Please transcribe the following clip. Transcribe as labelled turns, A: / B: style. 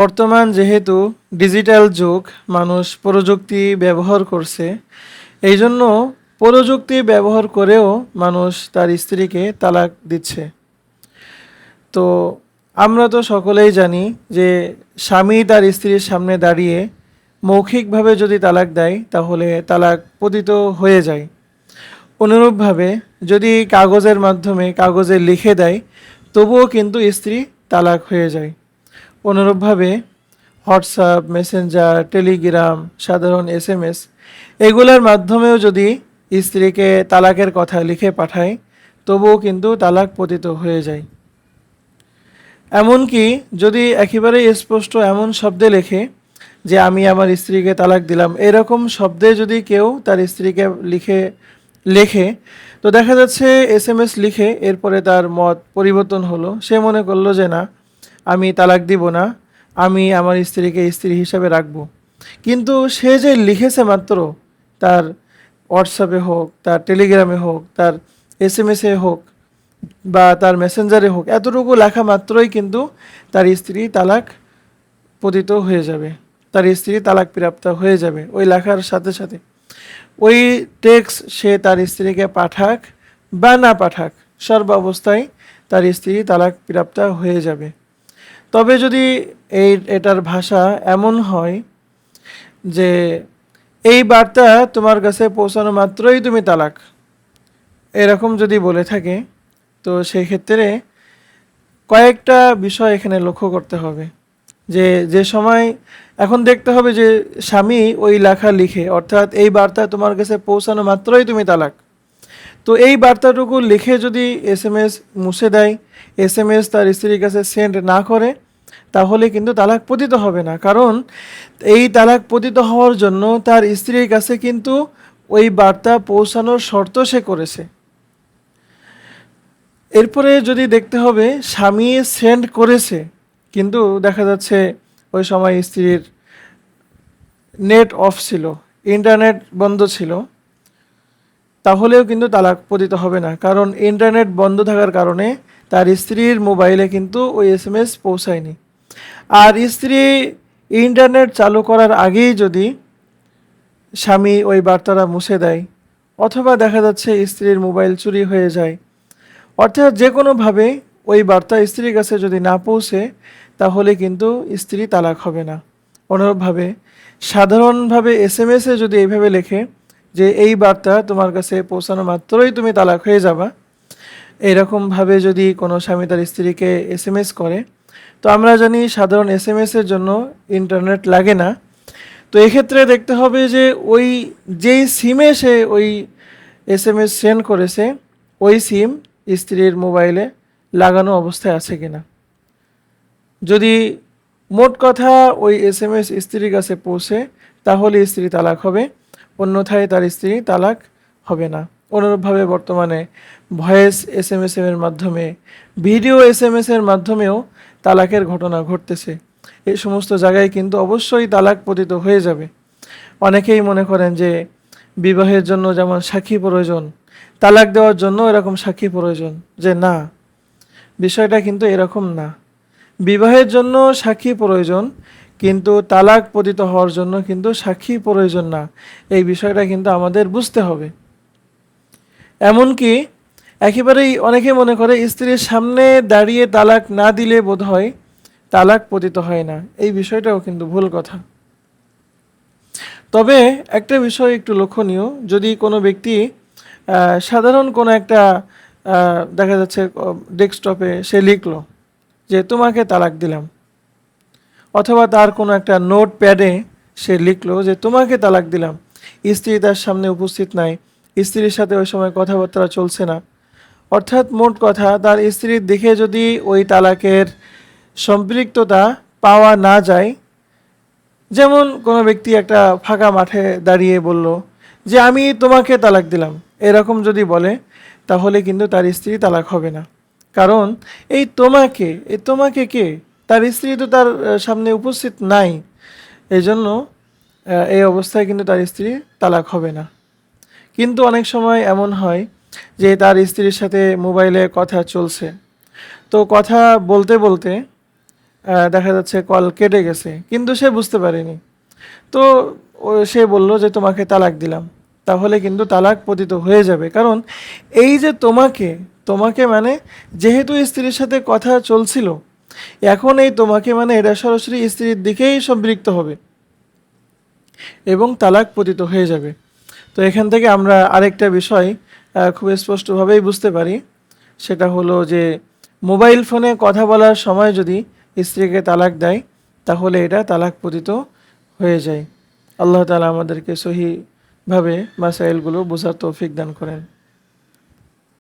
A: বর্তমান যেহেতু ডিজিটাল যুগ, মানুষ প্রযুক্তি ব্যবহার করছে, এই জন্য প্রযুক্তি ব্যবহার করেও মানুষ তার স্ত্রীকে তালাক দিচ্ছে। তো আমরা তো সকলেই জানি যে স্বামী তার স্ত্রীর সামনে দাঁড়িয়ে মৌখিকভাবে যদি তালাক দেয় তাহলে তালাক পতিত হয়ে যায়। অনুরূপভাবে যদি কাগজের মাধ্যমে কাগজে লিখে দেয় তবুও কিন্তু স্ত্রী তালাক হয়ে যায়। অনুরূপভাবে হোয়াটসঅ্যাপ, মেসেঞ্জার, টেলিগ্রাম, সাধারণ এসএমএস এগুলোর মাধ্যমেও যদি স্ত্রীকে তালাকের কথা লিখে পাঠায় তবুও কিন্তু তালাক পতিত হয়ে যায়। এমনকি যদি একেবারে স্পষ্ট এমন শব্দে লেখে যে আমি আমার স্ত্রীকে তালাক দিলাম, এরকম শব্দে যদি কেউ তার স্ত্রীকে লেখে তো দেখা যাচ্ছে এসএমএস লিখে এরপরে তার মত পরিবর্তন হলো, সে মনে করলো যে না, আমি তালাক দিব না, আমি আমার স্ত্রীকে স্ত্রী হিসাবে রাখবো। কিন্তু সে যে লিখেছে মাত্র, তার হোয়াটসঅ্যাপে হোক, তার টেলিগ্রামে হোক, তার এসএমএসে হোক বা তার মেসেঞ্জারে হোক, এতটুকু লেখা মাত্রই কিন্তু তার স্ত্রী তালাক পতিত হয়ে যাবে, তার স্ত্রী তালাক প্রাপ্ত হয়ে যাবে ওই লেখার সাথে সাথে। ওই টেক্সট সে তার স্ত্রীকে পাঠাক বা না পাঠাক, সর্বাবস্থায় তার স্ত্রী তালাক প্রাপ্ত হয়ে যাবে। তবে যদি এটার ভাষা এমন হয় যে এই বার্তা তোমার কাছে পৌঁছানো মাত্রই তুমি তালাক, এরকম যদি বলে থাকে, তো সেই ক্ষেত্রে কয়েকটা বিষয় এখানে লক্ষ্য করতে হবে। যে সময় এখন দেখতে হবে যে স্বামী ওই লেখা লিখে, অর্থাৎ এই বার্তা তোমার কাছে পৌঁছানো মাত্রই তুমি তালাক, তো এই বার্তাটুকু লিখে যদি এসএমএস মুছে দেয়, এসএমএস তার স্ত্রীর কাছে সেন্ড না করে, তাহলে কিন্তু তালাক পতিত হবে না। কারণ এই তালাক পতিত হওয়ার জন্য তার স্ত্রীর কাছে কিন্তু ওই বার্তা পৌঁছানোর শর্ত সে করেছে। এরপরে যদি দেখতে হবে স্বামী সেন্ড করেছে কিন্তু দেখা যাচ্ছে ওই সময় স্ত্রীর নেট অফ ছিল, ইন্টারনেট বন্ধ ছিল, তাহলেও কিন্তু তালাক পতিত হবে না। কারণ ইন্টারনেট বন্ধ থাকার কারণে তার স্ত্রীর মোবাইলে কিন্তু ওই এসএমএস পৌঁছায়নি। আর স্ত্রী ইন্টারনেট চালু করার আগেই যদি স্বামী ওই বার্তাটা মুছে দেয়, অথবা দেখা যাচ্ছে স্ত্রীর মোবাইল চুরি হয়ে যায়, অর্থাৎ যে কোনোভাবে ওই বার্তা স্ত্রীর কাছে যদি না পৌঁছে, তাহলে কিন্তু স্ত্রী তালাক হবে না। অনুরূপভাবে সাধারণভাবে এসএমএসে যদি এইভাবে লেখে যে এই বার্তা তোমার কাছে পৌঁছানো মাত্রই তুমি তালাক হয়ে যাবা, এরকমভাবে যদি কোনো স্বামী তার স্ত্রীকে এসএমএস করে, তো আমরা জানি সাধারণ এসএমএসের জন্য ইন্টারনেট লাগে না। তো এক্ষেত্রে দেখতে হবে যে ওই যেই সিমে সে ওই এসএমএস সেন্ড করেছে ওই সিম স্ত্রীর মোবাইলে লাগানো অবস্থায় আছে কিনা। যদি মোট কথা ওই এসএমএস স্ত্রীর কাছে পৌঁছে তাহলে স্ত্রী তালাক হবে, অন্যথায় তার স্ত্রী তালাক হবে না। অনুরূপভাবে বর্তমানে ভয়েস এসএমএস এর মাধ্যমে, ভিডিও এসএমএস এর মাধ্যমেও তালাকের ঘটনা ঘটতেছে। এই সমস্ত জায়গায় কিন্তু অবশ্যই তালাক পতিত হয়ে যাবে। অনেকেই মনে করেন যে বিবাহের জন্য যেমন সাক্ষী প্রয়োজন, তালাক দেওয়ার জন্য এরকম সাক্ষী প্রয়োজন, যে না, বিষয়টা কিন্তু এরকম না। বিবাহের জন্য সাক্ষী প্রয়োজন, কিন্তু তালাক পতিত হওয়ার জন্য কিন্তু সাক্ষী প্রয়োজন না। এই বিষয়টা কিন্তু আমাদের বুঝতে হবে। এমনকি একেবারেই অনেকে মনে করে স্ত্রীর সামনে দাঁড়িয়ে তালাক না দিলে বোধহয় তালাক পতিত হয় না। এই বিষয়টাও কিন্তু ভুল কথা। তবে একটা বিষয় একটু লক্ষণীয়, যদি কোনো ব্যক্তি সাধারণ কোনো একটা দেখা যাচ্ছে ডেস্কটপে সে লিখলো যে তোমাকে তালাক দিলাম, অথবা তার কোনো একটা নোট প্যাডে সে লিখলো যে তোমাকে তালাক দিলাম, স্ত্রী তার সামনে উপস্থিত নাই, স্ত্রীর সাথে ওই সময় কথাবার্তা চলছে না, অর্থাৎ মোট কথা তার স্ত্রীর দিকে যদি ওই তালাকের সম্পৃক্ততা পাওয়া না যায়, যেমন কোনো ব্যক্তি একটা ফাঁকা মাঠে দাঁড়িয়ে বলল যে আমি তোমাকে তালাক দিলাম, এরকম যদি বলে, তাহলে কিন্তু তার স্ত্রী তালাক হবে না। কারণ এই তোমাকে কে, তার স্ত্রী তো তার সামনে উপস্থিত নাই, এই জন্য এই অবস্থায় কিন্তু তার স্ত্রী তালাক হবে না। কিন্তু অনেক সময় এমন হয় যে তার স্ত্রীর সাথে মোবাইলে কথা চলছে, তো কথা বলতে বলতে দেখা যাচ্ছে কল কেটে গেছে, কিন্তু সে বুঝতে পারেনি। তো সে বলল যে তোমাকে তালাক দিলাম, তাহলে কিন্তু তালাক পতিত হয়ে যাবে। কারণ এই যে তোমাকে তোমাকে মানে যেহেতু স্ত্রীর সাথে কথা চলছিল, এখন এই তোমাকে মানে এটা সরাসরি স্ত্রীর দিকেই সম্পৃক্ত হবে এবং তালাক পতিত হয়ে যাবে। তো এখান থেকে আমরা আরেকটা বিষয় খুব স্পষ্টভাবেই বুঝতে পারি, সেটা হলো যে মোবাইল ফোনে কথা বলার সময় যদি স্ত্রীকে তালাক দেয়, তাহলে এটা তালাক পতিত হয়ে যায়। আল্লাহ তাআলা আমাদেরকে সহিভাবে মাসাইলগুলো বোঝার তৌফিক দান করেন।